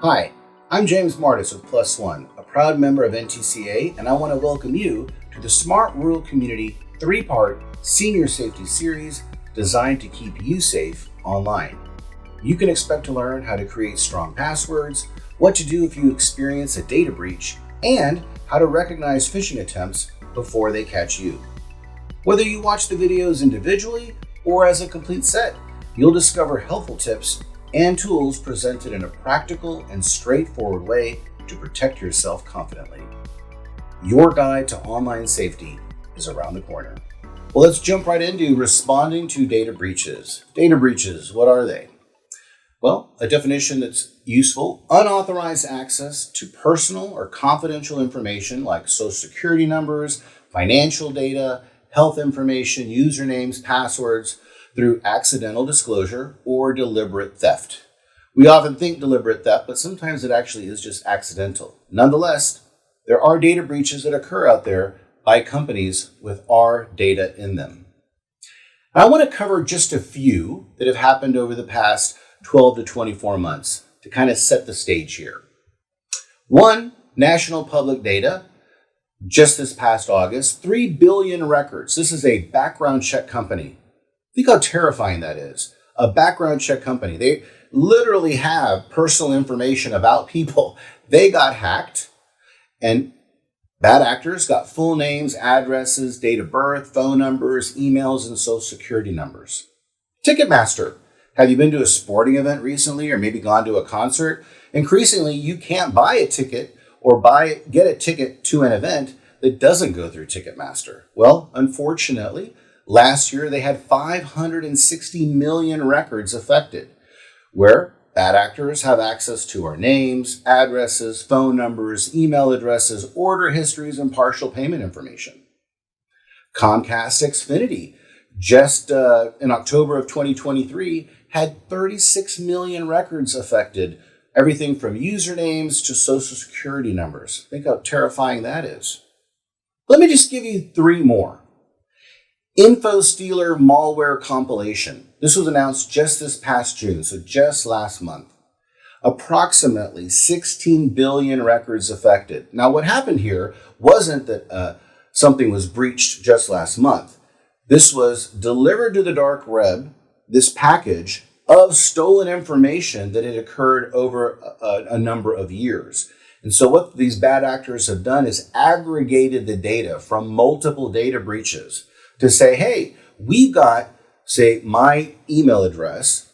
Hi, I'm James Martis with Plus One, a proud member of NTCA, and I want to welcome you to the Smart Rural Community 3-part Senior Safety Series designed to keep you safe online. You can expect to learn how to create strong passwords, what to do if you experience a data breach, and how to recognize phishing attempts before they catch you. Whether you watch the videos individually or as a complete set, you'll discover helpful tips and tools presented in a practical and straightforward way to protect yourself confidently. Your guide to online safety is around the corner. Well, let's jump right into responding to data breaches. Data breaches, what are they? Well, a definition that's useful: unauthorized access to personal or confidential information like social security numbers, financial data, health information, usernames, passwords, through accidental disclosure or deliberate theft. We often think deliberate theft, but sometimes it actually is just accidental. Nonetheless, there are data breaches that occur out there by companies with our data in them. I want to cover just a few that have happened over the past 12 to 24 months to kind of set the stage here. One, National Public Data. Just this past August, 3 billion records. This is a background check company. Think how terrifying that is. A background check company. They literally have personal information about people. They got hacked, and bad actors got full names, addresses, date of birth, phone numbers, emails, and social security numbers. Ticketmaster. Have you been to a sporting event recently or maybe gone to a concert? Increasingly, you can't buy a ticket or get a ticket to an event that doesn't go through Ticketmaster. Well, unfortunately, last year they had 560 million records affected, where bad actors have access to our names, addresses, phone numbers, email addresses, order histories, and partial payment information. Comcast Xfinity, just in October of 2023, had 36 million records affected. Everything from usernames to social security numbers. Think how terrifying that is. Let me just give you 3 more. InfoStealer malware compilation. This was announced just this past June, so just last month. Approximately 16 billion records affected. Now, what happened here wasn't that something was breached just last month. This was delivered to the dark web, this package of stolen information that had occurred over a number of years. And so what these bad actors have done is aggregated the data from multiple data breaches to say, hey, we've got, say, my email address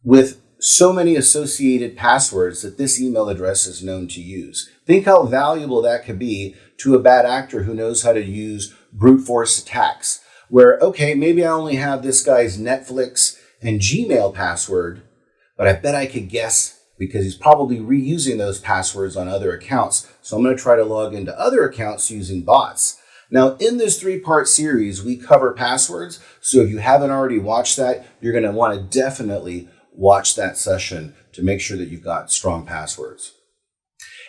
with so many associated passwords that this email address is known to use. Think how valuable that could be to a bad actor who knows how to use brute force attacks, where, okay, maybe I only have this guy's Netflix and Gmail password, but I bet I could guess because he's probably reusing those passwords on other accounts. So I'm going to try to log into other accounts using bots. Now, in this 3-part series, we cover passwords. So if you haven't already watched that, you're going to want to definitely watch that session to make sure that you've got strong passwords.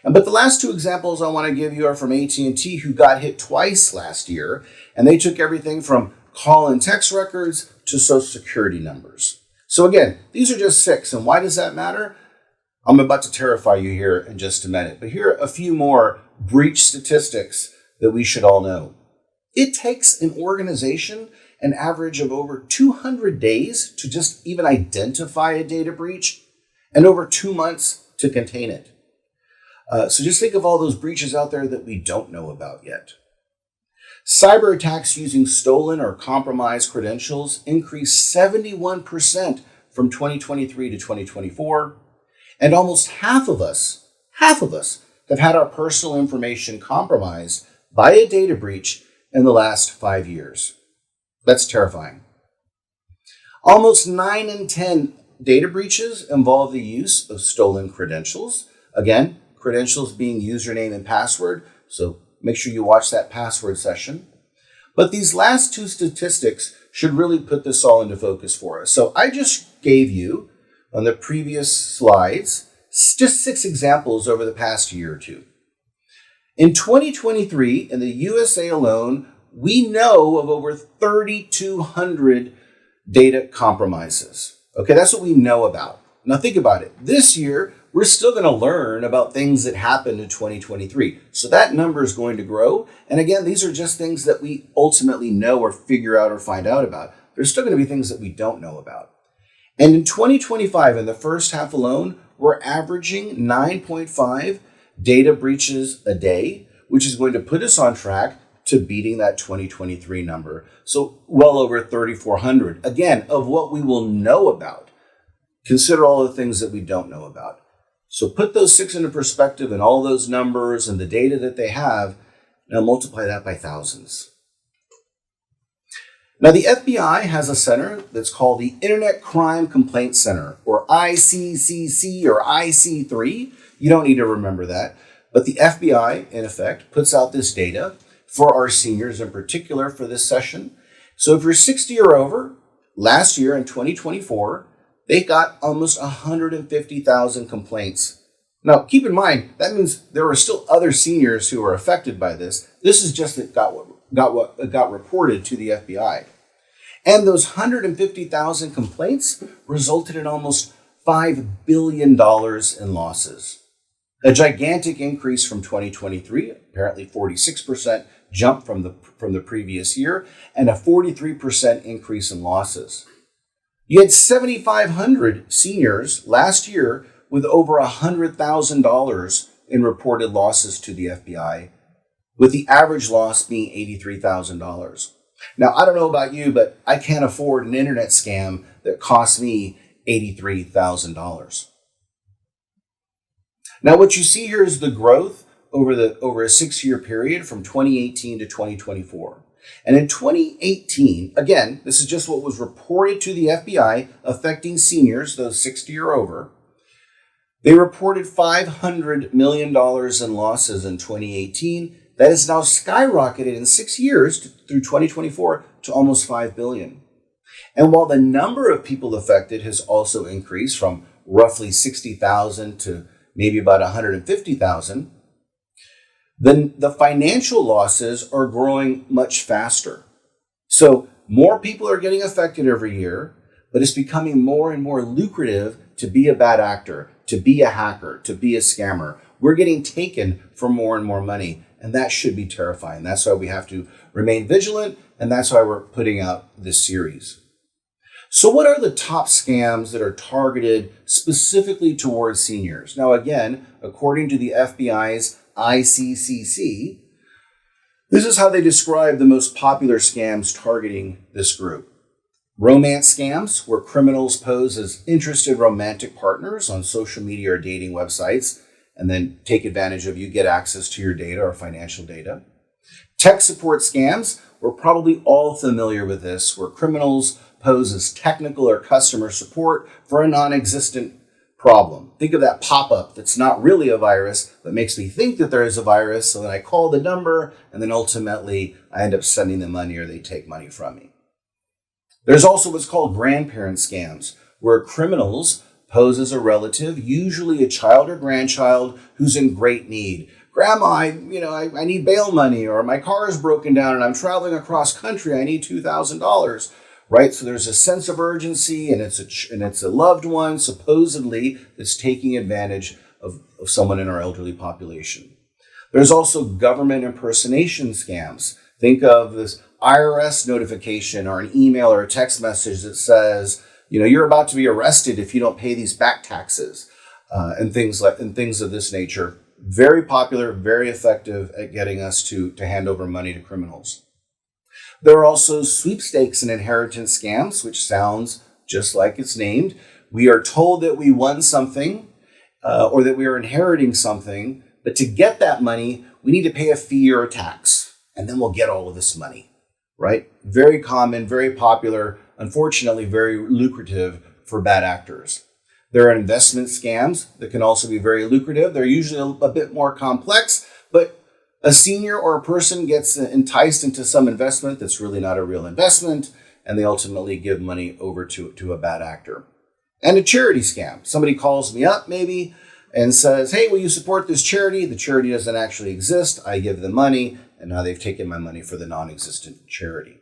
But the last 2 examples I want to give you are from AT&T, who got hit twice last year, and they took everything from call and text records to social security numbers. So again, these are just 6. And why does that matter? I'm about to terrify you here in just a minute, but here are a few more breach statistics that we should all know. It takes an organization an average of over 200 days to just even identify a data breach and over 2 months to contain it. So just think of all those breaches out there that we don't know about yet. Cyber attacks using stolen or compromised credentials increased 71% from 2023 to 2024. And almost half of us have had our personal information compromised by a data breach in the last 5 years. That's terrifying. Almost 9 in 10 data breaches involve the use of stolen credentials. Again, credentials being username and password. So make sure you watch that password session. But these last 2 statistics should really put this all into focus for us. So I just gave you, on the previous slides, just 6 examples over the past year or 2. In 2023, in the USA alone, we know of over 3,200 data compromises. Okay, that's what we know about. Now think about it. This year, we're still going to learn about things that happened in 2023. So that number is going to grow. And again, these are just things that we ultimately know or figure out or find out about. There's still going to be things that we don't know about. And in 2025, in the first half alone, we're averaging 9.5 data breaches a day, which is going to put us on track to beating that 2023 number. So well over 3,400, again, of what we will know about. Consider all the things that we don't know about. So put those six into perspective and all those numbers and the data that they have. Now multiply that by thousands. Now the FBI has a center that's called the Internet Crime Complaint Center, or ICCC or IC3. You don't need to remember that. But the FBI, in effect, puts out this data for our seniors in particular for this session. So if you're 60 or over, last year in 2024, they got almost 150,000 complaints. Now, keep in mind, that means there are still other seniors who are affected by this. This is just that got reported to the FBI. And those 150,000 complaints resulted in almost $5 billion in losses. A gigantic increase from 2023, apparently 46% jump from the previous year, and a 43% increase in losses. You had 7,500 seniors last year with over $100,000 in reported losses to the FBI, with the average loss being $83,000. Now, I don't know about you, but I can't afford an internet scam that costs me $83,000. Now, what you see here is the growth over a 6-year period from 2018 to 2024. And in 2018, again, this is just what was reported to the FBI affecting seniors, those 60 or over. They reported $500 million in losses in 2018. That has now skyrocketed in 6 years through 2024 to almost $5 billion. And while the number of people affected has also increased from roughly 60,000 to maybe about 150,000, then the financial losses are growing much faster. So more people are getting affected every year, but it's becoming more and more lucrative to be a bad actor, to be a hacker, to be a scammer. We're getting taken for more and more money, and that should be terrifying. That's why we have to remain vigilant, and that's why we're putting out this series. So what are the top scams that are targeted specifically towards seniors? Now, again, according to the FBI's ICCC, this is how they describe the most popular scams targeting this group. Romance scams, where criminals pose as interested romantic partners on social media or dating websites and then take advantage of you, get access to your data or financial data. Tech support scams, we're probably all familiar with this, where criminals pose as technical or customer support for a non-existent problem. Think of that pop-up that's not really a virus, but makes me think that there is a virus, so then I call the number, and then ultimately I end up sending them money or they take money from me. There's also what's called grandparent scams, where criminals pose as a relative, usually a child or grandchild who's in great need. Grandma, I need bail money, or my car is broken down and I'm traveling across country, I need $2,000. Right, so there's a sense of urgency, and it's a loved one supposedly that's taking advantage of someone in our elderly population. There's also government impersonation scams. Think of this IRS notification or an email or a text message that says, you're about to be arrested if you don't pay these back taxes, and things of this nature. Very popular, very effective at getting us to hand over money to criminals. There are also sweepstakes and inheritance scams, which sounds just like it's named. We are told that we won something or that we are inheriting something, but to get that money, we need to pay a fee or a tax, and then we'll get all of this money, right? Very common, very popular, unfortunately very lucrative for bad actors. There are investment scams that can also be very lucrative. They're usually a bit more complex, but a senior or a person gets enticed into some investment that's really not a real investment, and they ultimately give money over to a bad actor. And a charity scam. Somebody calls me up maybe and says, hey, will you support this charity? The charity doesn't actually exist. I give them money, and now they've taken my money for the non-existent charity.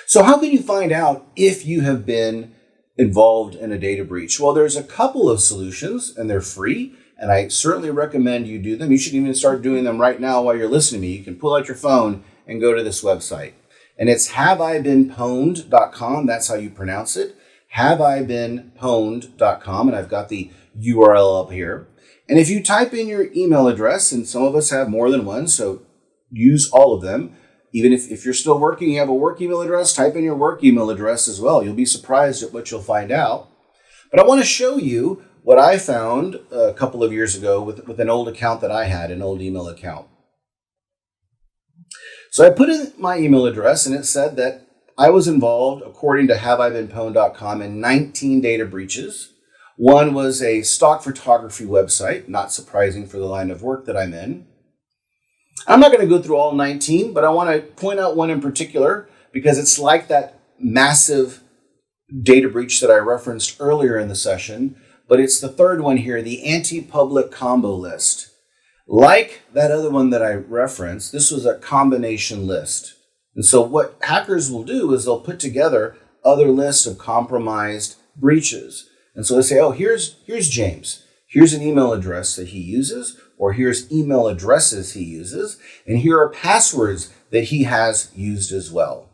So how can you find out if you have been involved in a data breach? Well, there's a couple of solutions and they're free. And I certainly recommend you do them. You should even start doing them right now while you're listening to me. You can pull out your phone and go to this website. And it's haveibeenpwned.com. That's how you pronounce it. Haveibeenpwned.com. And I've got the URL up here. And if you type in your email address, and some of us have more than one, so use all of them. Even if you're still working, you have a work email address, type in your work email address as well. You'll be surprised at what you'll find out. But I want to show you what I found a couple of years ago with an old account that I had, an old email account. So I put in my email address and it said that I was involved, according to haveibeenpwned.com, in 19 data breaches. One was a stock photography website, not surprising for the line of work that I'm in. I'm not going to go through all 19, but I want to point out one in particular because it's like that massive data breach that I referenced earlier in the session. But it's the third one here, the anti-public combo list. Like that other one that I referenced, this was a combination list. And so what hackers will do is they'll put together other lists of compromised breaches. And so they say, oh, here's James. Here's an email address that he uses, or here's email addresses he uses, and here are passwords that he has used as well.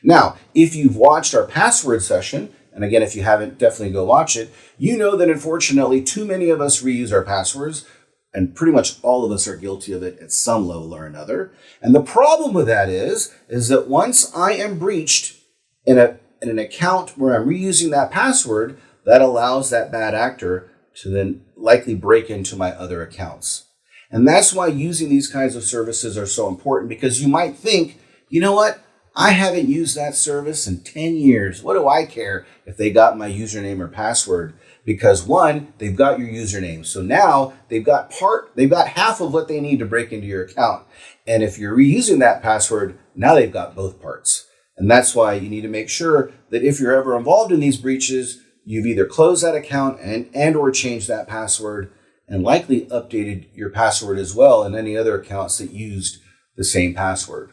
Now, if you've watched our password session, and again, if you haven't, definitely go watch it. You know that unfortunately, too many of us reuse our passwords, and pretty much all of us are guilty of it at some level or another. And the problem with that is that once I am breached in an account where I'm reusing that password, that allows that bad actor to then likely break into my other accounts. And that's why using these kinds of services are so important, because you might think, you know what? I haven't used that service in 10 years. What do I care if they got my username or password? Because one, they've got your username. So now they've got half of what they need to break into your account. And if you're reusing that password, now they've got both parts. And that's why you need to make sure that if you're ever involved in these breaches, you've either closed that account and or changed that password, and likely updated your password as well in any other accounts that used the same password.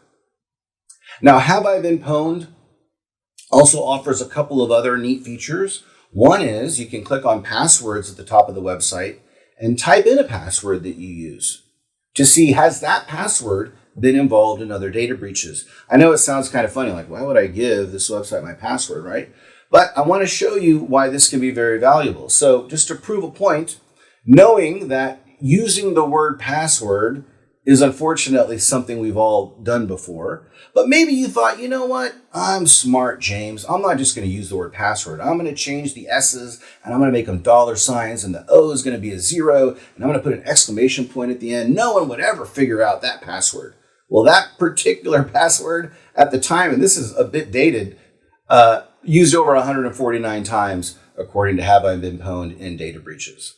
Now, Have I Been Pwned also offers a couple of other neat features. One is you can click on passwords at the top of the website and type in a password that you use to see, has that password been involved in other data breaches? I know it sounds kind of funny, like, why would I give this website my password, right? But I want to show you why this can be very valuable. So just to prove a point, knowing that using the word password is unfortunately something we've all done before. But maybe you thought, you know what? I'm smart, James. I'm not just going to use the word password. I'm going to change the S's and I'm going to make them dollar signs, and the O is going to be a 0, and I'm going to put an exclamation point at the end. No one would ever figure out that password. Well, that particular password at the time, and this is a bit dated, used over 149 times, according to Have I Been Pwned in data breaches.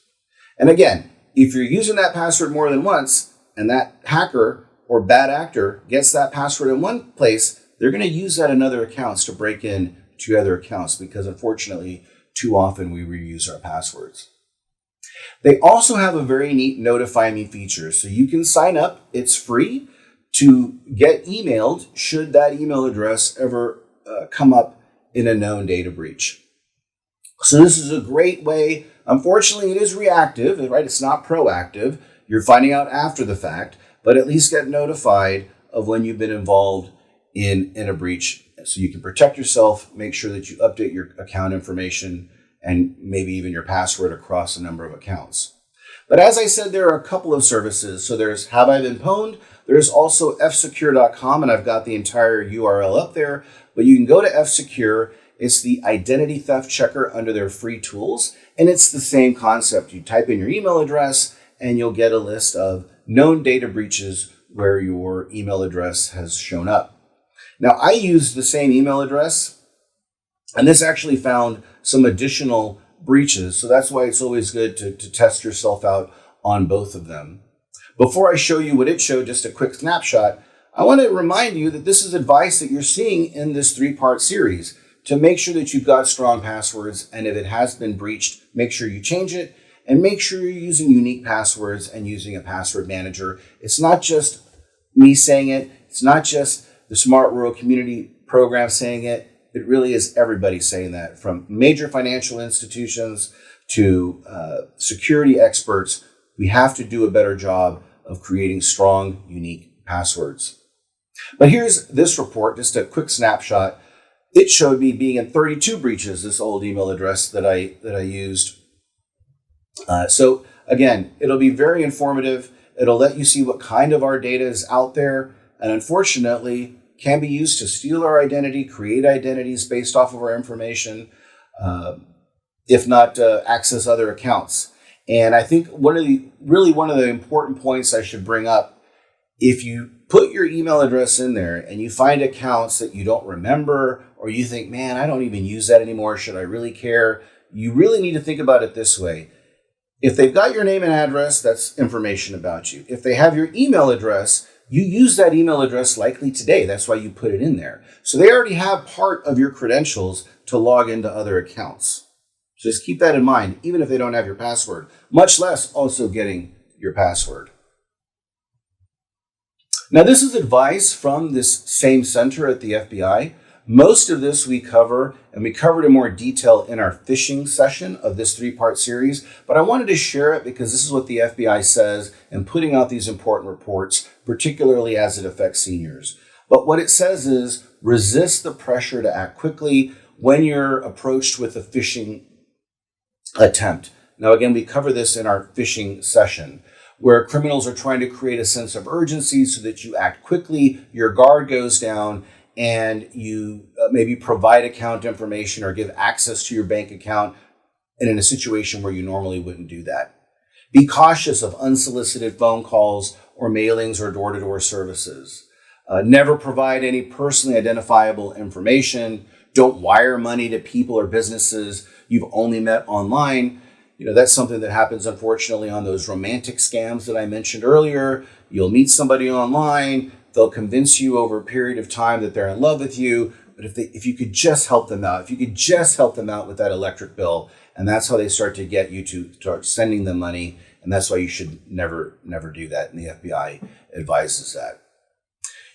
And again, if you're using that password more than once, and that hacker or bad actor gets that password in one place, they're going to use that in other accounts to break in to other accounts, because unfortunately, too often we reuse our passwords. They also have a very neat Notify Me feature. So you can sign up. It's free to get emailed should that email address ever come up in a known data breach. So this is a great way. Unfortunately, it is reactive, right? It's not proactive. You're finding out after the fact, but at least get notified of when you've been involved in a breach, so you can protect yourself, make sure that you update your account information and maybe even your password across a number of accounts. But as I said, there are a couple of services. So there's Have I Been Pwned? There's also fsecure.com, and I've got the entire URL up there. But you can go to F-Secure. It's the identity theft checker under their free tools, and it's the same concept. You type in your email address, and you'll get a list of known data breaches where your email address has shown up. Now, I used the same email address, and this actually found some additional breaches, so that's why it's always good to test yourself out on both of them. Before I show you what it showed, just a quick snapshot, I want to remind you that this is advice that you're seeing in this 3-part series to make sure that you've got strong passwords, and if it has been breached, make sure you change it. And make sure you're using unique passwords and using a password manager. It's not just me saying it. It's not just the Smart Rural Community Program saying it. It really is everybody saying that, from major financial institutions to security experts. We have to do a better job of creating strong, unique passwords. But here's this report, just a quick snapshot. It showed me being in 32 breaches, this old email address that I used. So again, it'll be very informative. It'll let you see what kind of our data is out there, and unfortunately can be used to steal our identity, create identities based off of our information, if not access other accounts. And I think one of the important points I should bring up, if you put your email address in there and you find accounts that you don't remember, or you think, man, I don't even use that anymore, should I really care? You really need to think about it this way. If they've got your name and address, that's information about you. If they have your email address, you use that email address likely today. That's why you put it in there. So they already have part of your credentials to log into other accounts. So just keep that in mind, even if they don't have your password, much less also getting your password. Now, this is advice from this same center at the FBI. Most of this we cover, and we covered in more detail in our phishing session of this 3-part series, but I wanted to share it because this is what the FBI says in putting out these important reports, particularly as it affects seniors. But what it says is resist the pressure to act quickly when you're approached with a phishing attempt. Now, again, we cover this in our phishing session, where criminals are trying to create a sense of urgency so that you act quickly, your guard goes down, and you maybe provide account information or give access to your bank account, and in a situation where you normally wouldn't do that. Be cautious of unsolicited phone calls or mailings or door-to-door services. Never provide any personally identifiable information. Don't wire money to people or businesses you've only met online. That's something that happens, unfortunately, on those romantic scams that I mentioned earlier. You'll meet somebody online. They'll convince you over a period of time that they're in love with you. But if you could just help them out, with that electric bill, and that's how they start to get you to start sending them money. And that's why you should never do that. And the FBI advises that.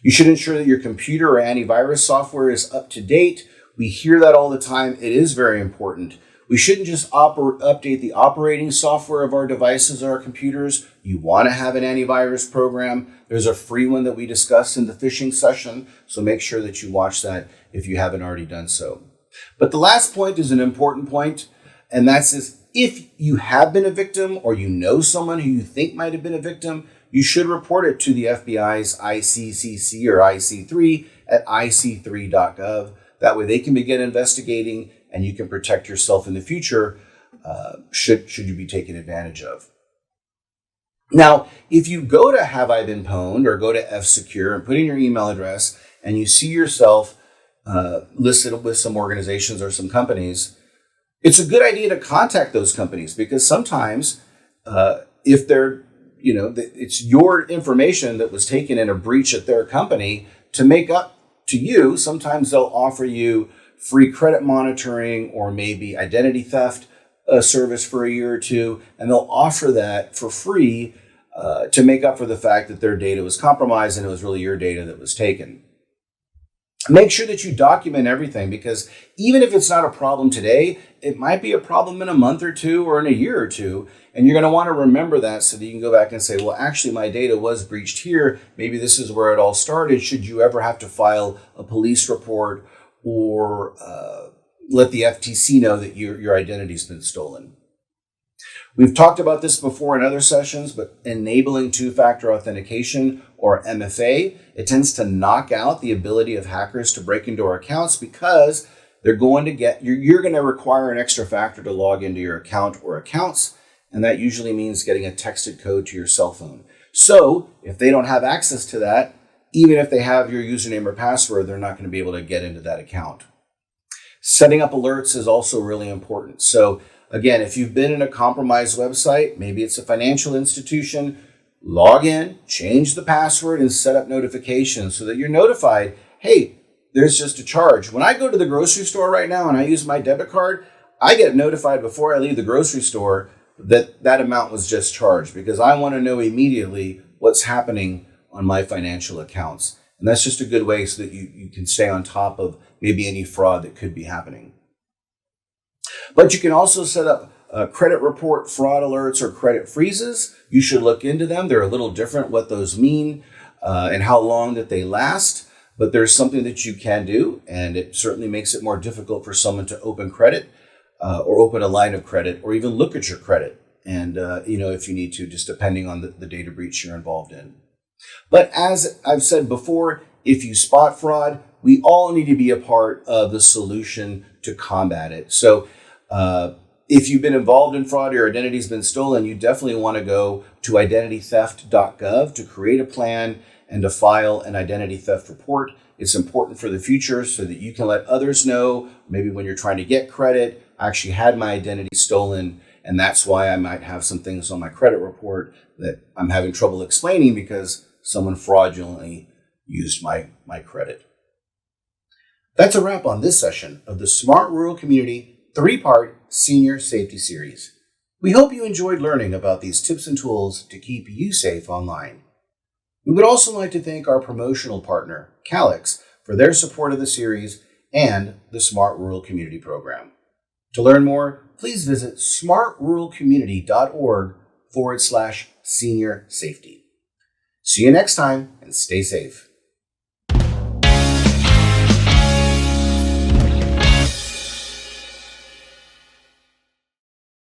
You should ensure that your computer or antivirus software is up to date. We hear that all the time. It is very important. We shouldn't just update the operating software of our devices or our computers. You want to have an antivirus program. There's a free one that we discussed in the phishing session, so make sure that you watch that if you haven't already done so. But the last point is an important point, and that's if you have been a victim or you know someone who you think might have been a victim, you should report it to the FBI's ICCC or IC3 at ic3.gov. That way they can begin investigating, and you can protect yourself in the future should you be taken advantage of. Now, if you go to Have I Been Pwned or go to F-Secure and put in your email address and you see yourself listed with some organizations or some companies, it's a good idea to contact those companies, because sometimes if they're, it's your information that was taken in a breach at their company, to make up to you, sometimes they'll offer you free credit monitoring or maybe identity theft service for a year or two, and they'll offer that for free to make up for the fact that their data was compromised and it was really your data that was taken. Make sure that you document everything, because even if it's not a problem today, it might be a problem in a month or two or in a year or two, and you're going to want to remember that so that you can go back and say, well, actually my data was breached here. Maybe this is where it all started. Should you ever have to file a police report or let the FTC know that your identity's been stolen. We've talked about this before in other sessions, but enabling two-factor authentication, or MFA, it tends to knock out the ability of hackers to break into our accounts, because they're going to you're going to require an extra factor to log into your account or accounts, and that usually means getting a texted code to your cell phone. So if they don't have access to that, even if they have your username or password, they're not going to be able to get into that account. Setting up alerts is also really important. So again, if you've been in a compromised website, maybe it's a financial institution, log in, change the password, and set up notifications so that you're notified, hey, there's just a charge. When I go to the grocery store right now and I use my debit card, I get notified before I leave the grocery store that that amount was just charged, because I want to know immediately what's happening on my financial accounts. And that's just a good way so that you can stay on top of maybe any fraud that could be happening. But you can also set up credit report fraud alerts or credit freezes. You should look into them. They're a little different what those mean and how long that they last. But there's something that you can do, and it certainly makes it more difficult for someone to open credit or open a line of credit or even look at your credit. And, if you need to, just depending on the data breach you're involved in. But as I've said before, if you spot fraud, we all need to be a part of the solution to combat it. So if you've been involved in fraud, your identity's been stolen, you definitely want to go to identitytheft.gov to create a plan and to file an identity theft report. It's important for the future so that you can let others know, maybe when you're trying to get credit, I actually had my identity stolen, and that's why I might have some things on my credit report that I'm having trouble explaining because someone fraudulently used my credit. That's a wrap on this session of the Smart Rural Community 3-part Senior Safety Series. We hope you enjoyed learning about these tips and tools to keep you safe online. We would also like to thank our promotional partner, Calix, for their support of the series and the Smart Rural Community Program. To learn more, please visit smartruralcommunity.org/senior safety. See you next time and stay safe.